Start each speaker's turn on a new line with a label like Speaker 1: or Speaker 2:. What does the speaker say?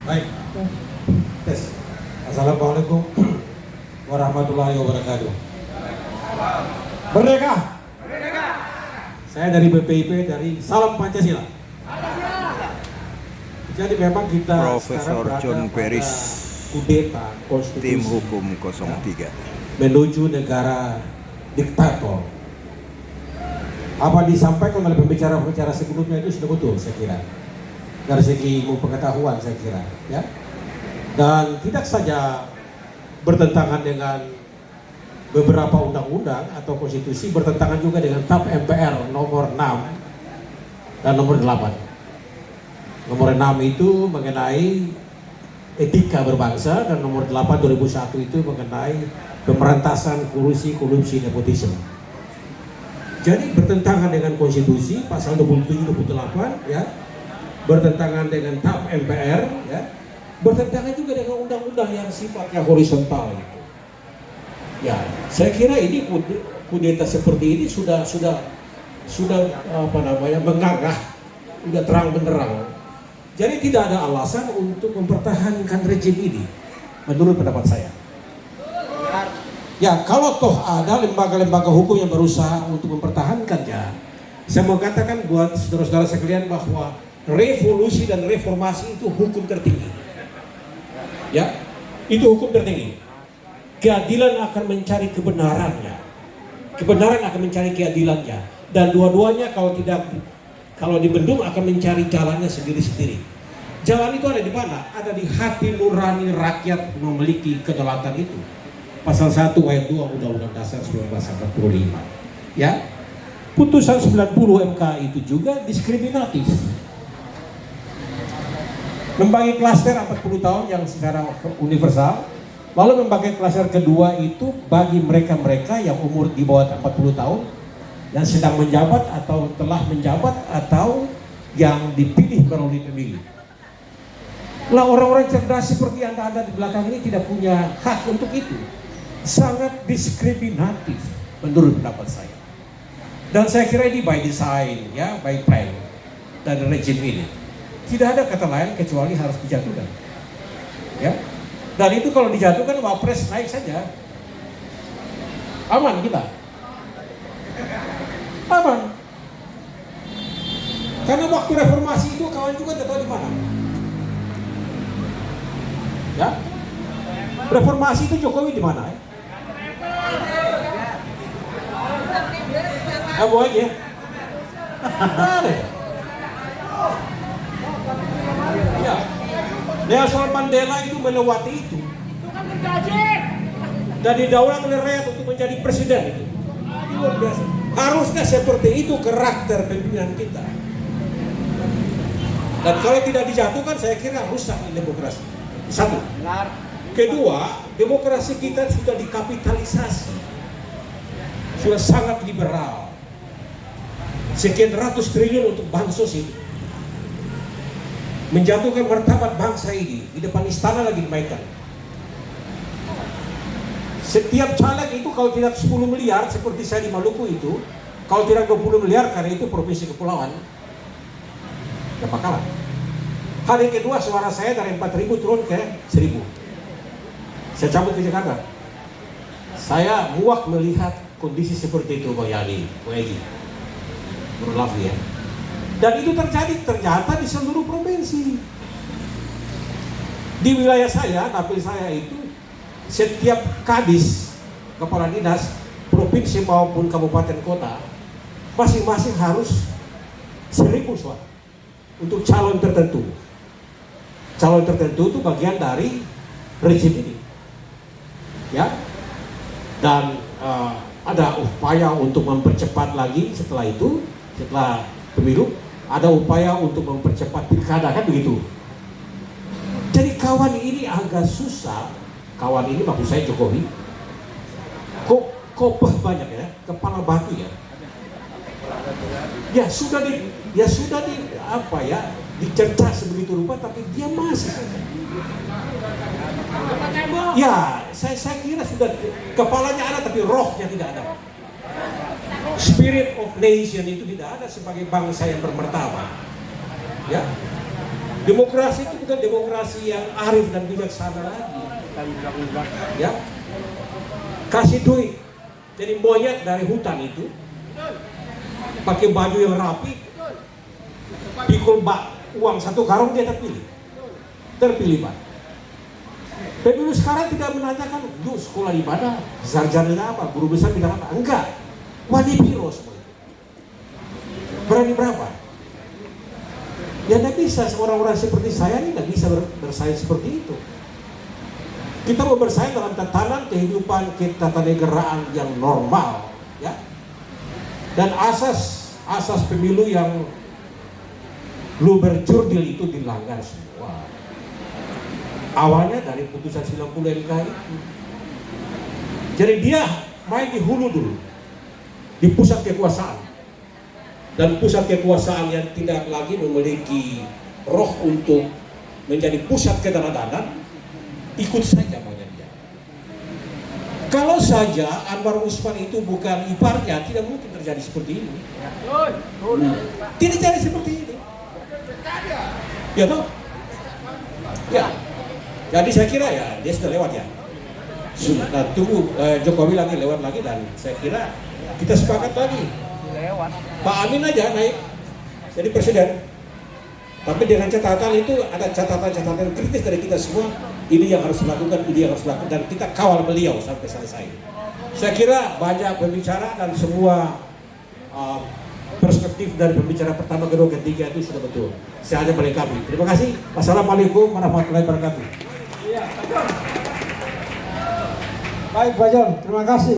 Speaker 1: Baik. Tes. Assalamualaikum warahmatullahi wabarakatuh. Merdeka. Merdeka. Saya dari BPIP, dari Salam Pancasila. Jadi memang kita
Speaker 2: Profesor John Peris,
Speaker 1: kudeta konstitusi
Speaker 2: tim hukum 03
Speaker 1: menuju negara diktator. Apa disampaikan oleh pembicara-pembicara sebelumnya itu sudah betul, saya kira. Dari segi ilmu pengetahuan, saya kira, ya. Dan tidak saja bertentangan dengan beberapa undang-undang atau konstitusi, bertentangan juga dengan TAP MPR nomor 6 dan nomor 8. Nomor 6 itu mengenai etika berbangsa, dan nomor 8 2001 itu mengenai pemberantasan korupsi nepotisme. Jadi bertentangan dengan konstitusi pasal 27-28, ya, bertentangan dengan TAP MPR, ya, bertentangan juga dengan undang-undang yang sifatnya horizontal itu. Ya, saya kira ini kudeta seperti ini sudah mengagah, sudah terang benderang. Jadi tidak ada alasan untuk mempertahankan rejim ini, menurut pendapat saya. Ya, kalau toh ada lembaga-lembaga hukum yang berusaha untuk mempertahankannya, saya mau katakan buat saudara-saudara sekalian bahwa revolusi dan reformasi itu hukum tertinggi. Ya, itu hukum tertinggi. Keadilan akan mencari kebenarannya, kebenaran akan mencari keadilannya, dan dua-duanya kalau dibendung akan mencari jalannya sendiri-sendiri. Jalan itu ada di mana? Ada di hati nurani rakyat memiliki kedaulatan itu. Pasal 1 ayat 2 Undang-Undang Dasar 1945. Ya. Putusan 90 MK itu juga diskriminatif. Membagi klaster 40 tahun yang secara universal, lalu membagi klaster kedua itu bagi mereka-mereka yang umur di bawah 40 tahun, yang sedang menjabat atau telah menjabat atau yang dipilih melalui pemilu. Lah, orang-orang cerdas seperti Anda di belakang ini tidak punya hak untuk itu. Sangat diskriminatif menurut pendapat saya. Dan saya kira ini by design, ya, by plan dari rejim ini. Tidak ada kata lain kecuali harus dijatuhkan. Ya. Dan itu kalau dijatuhkan, Wapres naik saja. Aman kita. Aman. Karena waktu reformasi itu kawan juga tidak tahu di mana. Ya. Reformasi itu Jokowi di mana? Abu aja. Ada. Ya. Nelson Mandela itu melewati itu. Dan didaulat oleh rakyat untuk menjadi presiden itu. Luar biasa. Harusnya seperti itu karakter pimpinan kita. Dan kalau tidak dijatuhkan, saya kira rusak demokrasi. Satu. Kedua, demokrasi kita sudah dikapitalisasi. Sudah sangat liberal. Sekian ratus triliun untuk bansos itu. Menjatuhkan martabat bangsa ini di depan istana lagi dimainkan. Setiap caleg itu kalau tidak 10 miliar seperti saya di Maluku itu, kalau tidak 20 miliar karena itu provinsi kepulauan, ya bakalan. Hari kedua suara saya dari 4.000 turun ke 1.000. Saya cabut ke Jakarta. Saya muak melihat kondisi seperti itu, Pak Yani, Pak Egi, Bro Lafli, ya. Dan itu terjadi ternyata di seluruh provinsi. Di wilayah saya, dapil saya itu, setiap kadis, kepala dinas, provinsi maupun kabupaten kota, masing-masing harus 1.000 suara untuk calon tertentu. Calon tertentu itu bagian dari rejim ini, ya. Dan ada upaya untuk mempercepat lagi setelah itu, setelah pemilu, ada upaya untuk mempercepat pilkada, kan begitu. Jadi kawan ini agak susah. Kawan ini maksud saya Jokowi. Kopah banyak ya, kepala batu ya. Ya sudah dicerca sebegitu rupa, tapi dia masih saja. Ya, saya kira sudah kepalanya ada tapi rohnya tidak ada. Spirit of nation itu tidak ada sebagai bangsa yang bermartabat. Ya. Demokrasi itu bukan demokrasi yang arif dan bijaksana lagi. Ya, kasih duit. Jadi monyet dari hutan itu pakai baju yang rapi, pikul uang 1 karung dia terpilih Pak. Dan dulu sekarang tidak menanyakan, lu sekolah di mana, sarjana apa, guru besar bidang apa, enggak. Wadi biro semua itu. Berani berapa? Ya tidak bisa, orang-orang seperti saya ini tidak bisa bersaing seperti itu. Kita mau bersaing dalam tatanan kehidupan ketatanegaraan yang normal, ya. Dan asas pemilu yang lu berjurdil itu dilanggar semua. Awalnya dari putusan 90 MK itu. Jadi dia main di hulu dulu, di pusat kekuasaan. Dan pusat kekuasaan yang tidak lagi memiliki roh untuk menjadi pusat keteladanan, ikut saja maunya dia. Kalau saja Anwar Usman itu bukan iparnya, tidak mungkin terjadi seperti ini. Tidak jadi seperti ini. Ya toh? Ya. Jadi saya kira ya dia sudah lewat ya. Nah, tunggu Jokowi lagi lewat lagi dan saya kira kita sepakat lagi. Pak Amin aja naik jadi presiden. Tapi dengan catatan itu ada catatan-catatan kritis dari kita semua. Ini yang harus dilakukan, ini yang harus dilakukan dan kita kawal beliau sampai selesai. Saya kira banyak pembicara dan semua perspektif dari pembicara pertama, kedua, ketiga itu sudah betul. Saya hanya melengkapi. Terima kasih. Wassalamualaikum warahmatullahi wabarakatuh.
Speaker 3: Baik Pak John, terima kasih.